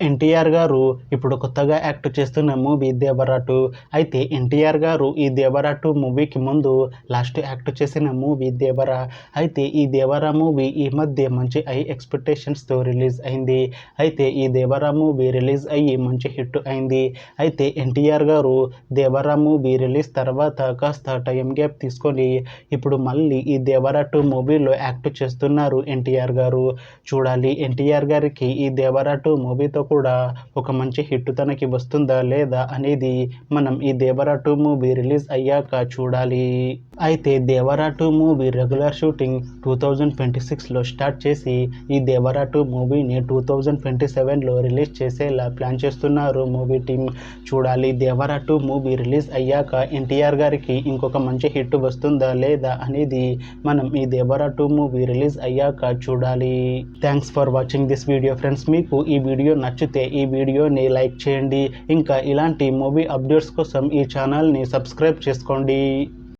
ఎన్టీఆర్ గారు ఇప్పుడు కొత్తగా యాక్ట్ చేస్తున్న మూవీ దేవరా 2. అయితే ఎన్టీఆర్ గారు ఈ దేవరా 2 మూవీకి ముందు లాస్ట్ యాక్ట్ చేసిన మూవీ దేవరా. అయితే ఈ దేవరా మూవీ ఈ మధ్య మంచి హై ఎక్స్పెక్టేషన్స్తో రిలీజ్ అయింది. అయితే ఈ దేవరా మూవీ రిలీజ్ అయ్యి మంచి హిట్ అయింది. అయితే ఎన్టీఆర్ గారు దేవరా మూవీ రిలీజ్ తర్వాత కాస్త టైం గ్యాప్ తీసుకొని ఇప్పుడు మళ్ళీ ఈ దేవరా 2 మూవీలో యాక్ట్ చేస్తున్నారు ఎన్టీఆర్ గారు. చూడాలి ఎన్టీఆర్ గారికి ఈ దేవరా 2 మూవీతో కూడా ఒక మంచి హిట్ తనకి వస్తుందా లేదా అనేది మనం ఈ దేవరా 2 మూవీ రిలీజ్ అయ్యాక చూడాలి. అయితే దేవరా 2 మూవీ రెగ్యులర్ షూటింగ్ 2026లో స్టార్ట్ చేసి ఈ దేవరా 2 మూవీని 2027లో రిలీజ్ చేసేలా ప్లాన్ చేస్తున్నారు మూవీ టీమ్. చూడాలి దేవరా 2 మూవీ రిలీజ్ అయ్యాక ఎన్టీఆర్ గారికి ఇంకొక మంచి హిట్ వస్తుందా లేదా అనేది మనం ఈ దేవరా 2 మూవీ రిలీజ్ అయ్యాక చూడాలి. Thanks for watching this video friends. మీకు ఈ వీడియో నచ్చితే ఈ వీడియోని లైక్ చేయండి. ఇంకా ఇలాంటి మూవీ అప్డేట్స్ కోసం ఈ ఛానల్ని సబ్స్క్రైబ్ చేసుకోండి.